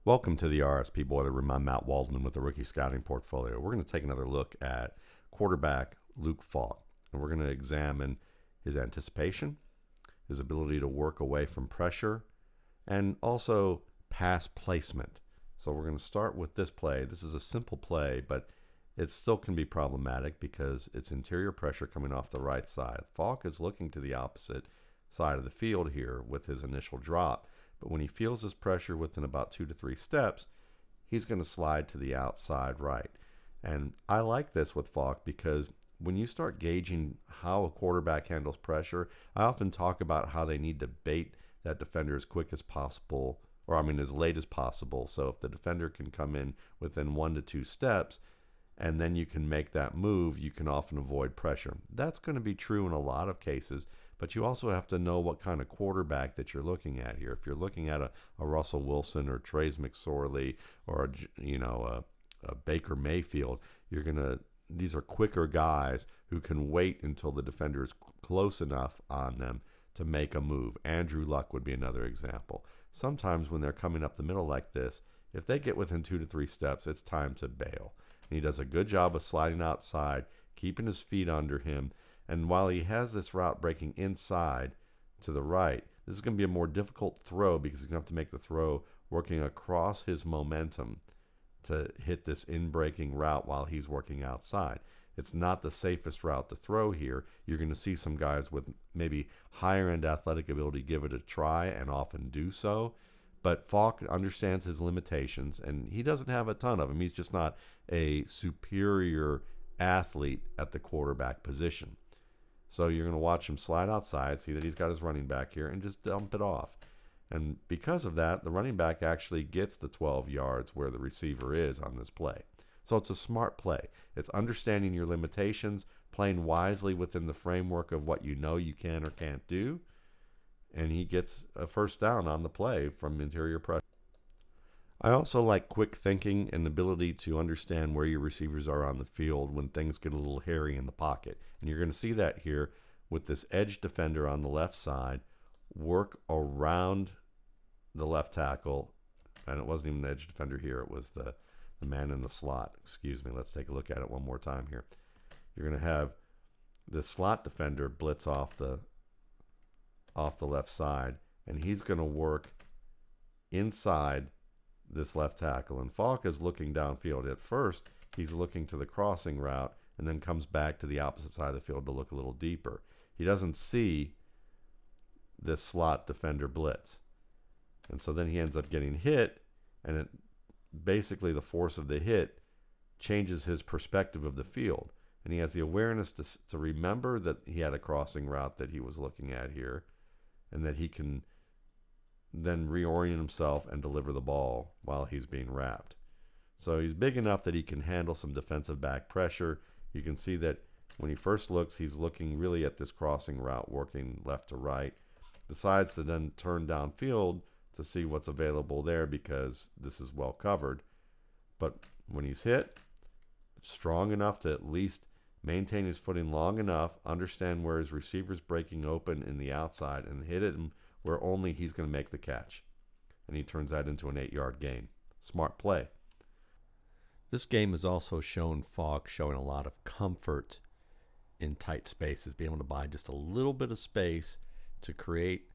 Welcome to the RSP Boiler Room. I'm Matt Waldman with the Rookie Scouting Portfolio. We're going to take another look at quarterback Luke Falk, and we're going to examine his anticipation, his ability to work away from pressure, and also pass placement. So we're going to start with this play. This is a simple play, but it still can be problematic because it's interior pressure coming off the right side. Falk is looking to the opposite side of the field here with his initial drop. But when he feels this pressure within about 2 to 3 steps, he's going to slide to the outside right. And I like this with Falk because when you start gauging how a quarterback handles pressure, I often talk about how they need to bait that defender as quick as possible, or as late as possible. So if the defender can come in within 1 to 2 steps, and then you can make that move, you can often avoid pressure. That's going to be true in a lot of cases, but you also have to know what kind of quarterback that you're looking at here. If you're looking at a Russell Wilson or Trace McSorley or a Baker Mayfield, these are quicker guys who can wait until the defender is close enough on them to make a move. Andrew Luck would be another example. Sometimes when they're coming up the middle like this, if they get within 2 to 3 steps, it's time to bail. And he does a good job of sliding outside, keeping his feet under him. And while he has this route breaking inside to the right, this is going to be a more difficult throw because he's going to have to make the throw working across his momentum to hit this in-breaking route while he's working outside. It's not the safest route to throw here. You're going to see some guys with maybe higher-end athletic ability give it a try and often do so. But Falk understands his limitations, and he doesn't have a ton of them. He's just not a superior athlete at the quarterback position. So you're going to watch him slide outside, see that he's got his running back here, and just dump it off. And because of that, the running back actually gets the 12 yards where the receiver is on this play. So it's a smart play. It's understanding your limitations, playing wisely within the framework of what you know you can or can't do. And he gets a first down on the play from interior pressure. I also like quick thinking and the ability to understand where your receivers are on the field when things get a little hairy in the pocket. And you're going to see that here with this edge defender on the left side work around the left tackle. And it wasn't even an edge defender here. It was the man in the slot. Excuse me. Let's take a look at it one more time here. You're going to have the slot defender blitz off the left side, and he's going to work inside this left tackle. And Falk is looking downfield. At first, he's looking to the crossing route and then comes back to the opposite side of the field to look a little deeper. He doesn't see this slot defender blitz. And so then he ends up getting hit, and basically the force of the hit changes his perspective of the field. And he has the awareness to remember that he had a crossing route that he was looking at here, and that he can then reorient himself and deliver the ball while he's being wrapped. So he's big enough that he can handle some defensive back pressure. You can see that when he first looks, he's looking really at this crossing route, working left to right. Decides to then turn downfield to see what's available there because this is well covered. But when he's hit, strong enough to at least maintain his footing long enough, understand where his receiver's breaking open in the outside, and hit it where only he's going to make the catch. And he turns that into an 8-yard gain. Smart play. This game has also shown Falk showing a lot of comfort in tight spaces, being able to buy just a little bit of space to create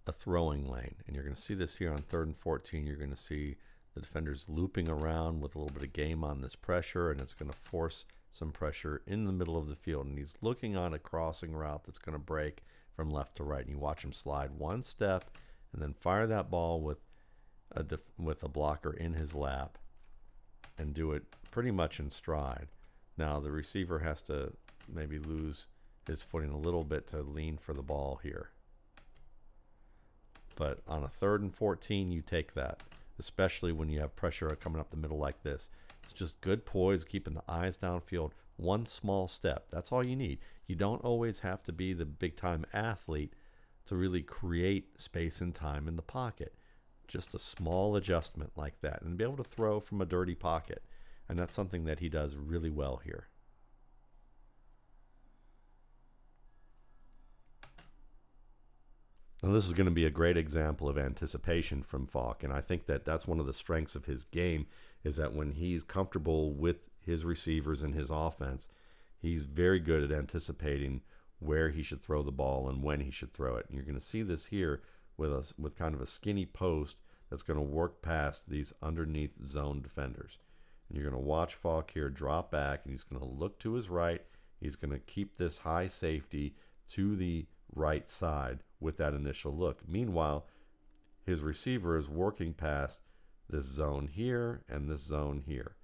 a throwing lane. And you're going to see this here on 3rd and 14. You're going to see the defenders looping around with a little bit of game on this pressure, and it's going to force some pressure in the middle of the field. And he's looking on a crossing route that's going to break from left to right. And you watch him slide one step and then fire that ball with a blocker in his lap and do it pretty much in stride. Now the receiver has to maybe lose his footing a little bit to lean for the ball here. But on a 3rd and 14, you take that, especially when you have pressure coming up the middle like this. It's just good poise, keeping the eyes downfield. One small step. That's all you need. You don't always have to be the big-time athlete to really create space and time in the pocket. Just a small adjustment like that and be able to throw from a dirty pocket. And that's something that he does really well here. Now, this is going to be a great example of anticipation from Falk, and I think that that's one of the strengths of his game, is that when he's comfortable with his receivers and his offense, he's very good at anticipating where he should throw the ball and when he should throw it. And you're going to see this here with kind of a skinny post that's going to work past these underneath zone defenders. And you're going to watch Falk here drop back, and he's going to look to his right. He's going to keep this high safety to the right side with that initial look. Meanwhile, his receiver is working past this zone here and this zone here.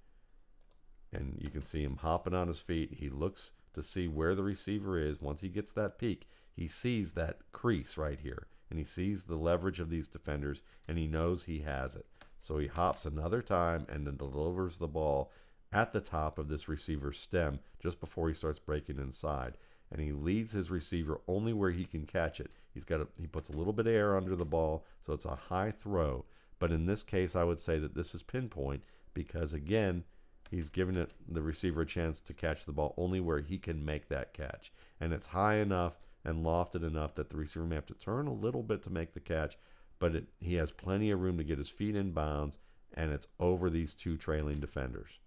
And you can see him hopping on his feet. He looks to see where the receiver is. Once he gets that peek, he sees that crease right here. And he sees the leverage of these defenders, and he knows he has it. So he hops another time and then delivers the ball at the top of this receiver's stem just before he starts breaking inside. And he leads his receiver only where he can catch it. He puts a little bit of air under the ball, so it's a high throw. But in this case, I would say that this is pinpoint because, again, he's giving the receiver a chance to catch the ball only where he can make that catch. And it's high enough and lofted enough that the receiver may have to turn a little bit to make the catch, but he has plenty of room to get his feet in bounds, and it's over these two trailing defenders.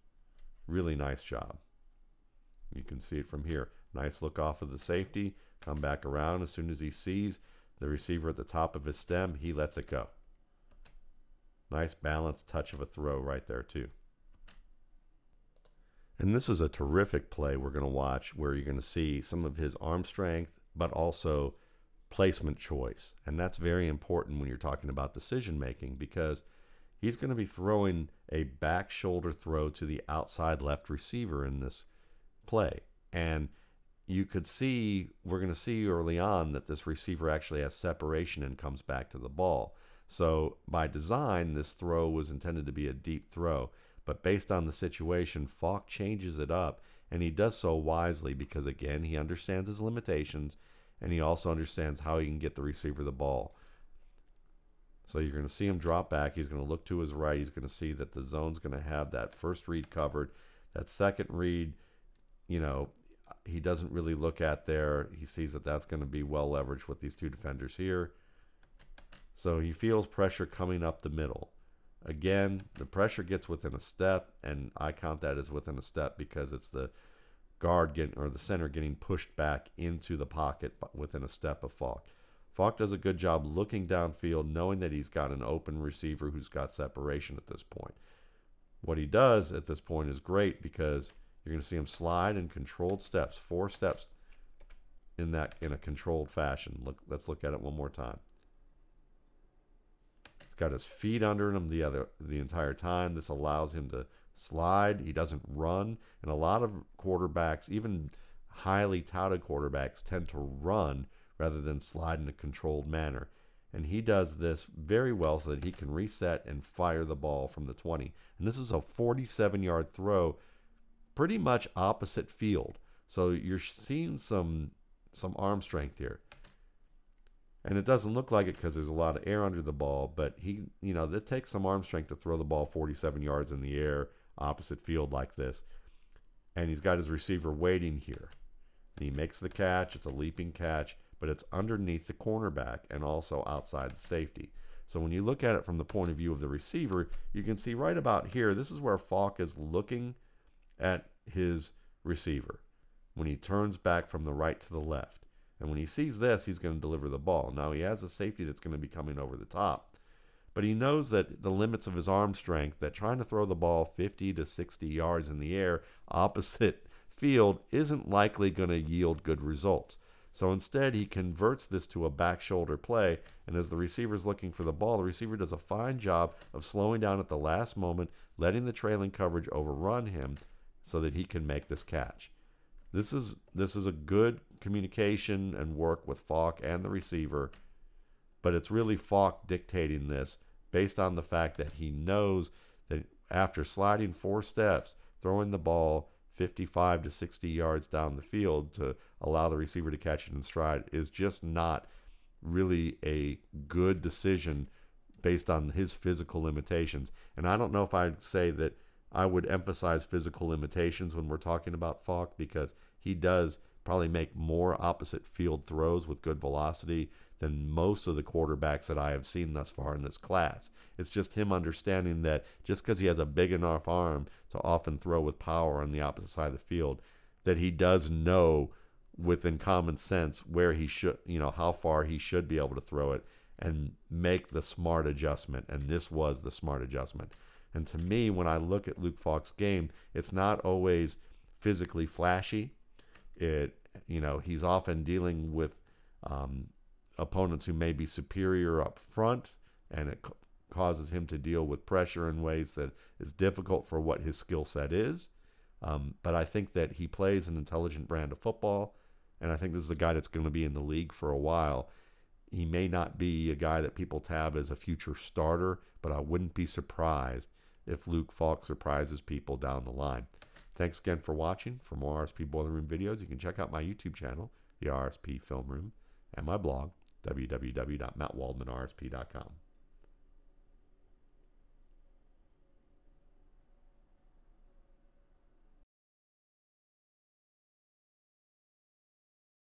Really nice job. You can see it from here. Nice look off of the safety, come back around. As soon as he sees the receiver at the top of his stem, he lets it go. Nice balanced touch of a throw right there too. And this is a terrific play we're going to watch where you're going to see some of his arm strength, but also placement choice. And that's very important when you're talking about decision making, because he's going to be throwing a back shoulder throw to the outside left receiver in this play. And you could see, we're going to see early on that this receiver actually has separation and comes back to the ball. So by design, this throw was intended to be a deep throw. But based on the situation, Falk changes it up, and he does so wisely because, again, he understands his limitations, and he also understands how he can get the receiver the ball. So you're going to see him drop back. He's going to look to his right. He's going to see that the zone's going to have that first read covered. That second read, you know, he doesn't really look at there. He sees that that's going to be well leveraged with these two defenders here. So he feels pressure coming up the middle. Again, the pressure gets within a step, and I count that as within a step because it's the guard or the center getting pushed back into the pocket within a step of Falk. Falk does a good job looking downfield, knowing that he's got an open receiver who's got separation at this point. What he does at this point is great because you're going to see him slide in controlled steps, 4 steps in a controlled fashion. Let's look at it one more time. Got his feet under him the entire time. This allows him to slide. He doesn't run. And a lot of quarterbacks, even highly touted quarterbacks, tend to run rather than slide in a controlled manner. And he does this very well so that he can reset and fire the ball from the 20. And this is a 47-yard throw, pretty much opposite field. So you're seeing some arm strength here. And it doesn't look like it because there's a lot of air under the ball, but it takes some arm strength to throw the ball 47 yards in the air, opposite field like this. And he's got his receiver waiting here. And he makes the catch. It's a leaping catch, but it's underneath the cornerback and also outside the safety. So when you look at it from the point of view of the receiver, you can see right about here, this is where Falk is looking at his receiver when he turns back from the right to the left. And when he sees this, he's going to deliver the ball. Now, he has a safety that's going to be coming over the top. But he knows that the limits of his arm strength, that trying to throw the ball 50 to 60 yards in the air opposite field isn't likely going to yield good results. So instead, he converts this to a back shoulder play. And as the receiver's looking for the ball, the receiver does a fine job of slowing down at the last moment, letting the trailing coverage overrun him so that he can make this catch. This is a good communication and work with Falk and the receiver, but it's really Falk dictating this based on the fact that he knows that after sliding 4 steps, throwing the ball 55 to 60 yards down the field to allow the receiver to catch it in stride is just not really a good decision based on his physical limitations. And I don't know if I'd say that I would emphasize physical limitations when we're talking about Falk, because he does probably make more opposite field throws with good velocity than most of the quarterbacks that I have seen thus far in this class. It's just him understanding that just because he has a big enough arm to often throw with power on the opposite side of the field, that he does know within common sense where he should, how far he should be able to throw it and make the smart adjustment. And this was the smart adjustment. And to me, when I look at Luke Falk's game, it's not always physically flashy. He's often dealing with opponents who may be superior up front, and it causes him to deal with pressure in ways that is difficult for what his skill set is. But I think that he plays an intelligent brand of football, and I think this is a guy that's going to be in the league for a while. He may not be a guy that people tab as a future starter, but I wouldn't be surprised if Luke Falk surprises people down the line. Thanks again for watching. For more RSP Boiler Room videos, you can check out my YouTube channel, the RSP Film Room, and my blog, www.mattwaldmanrsp.com.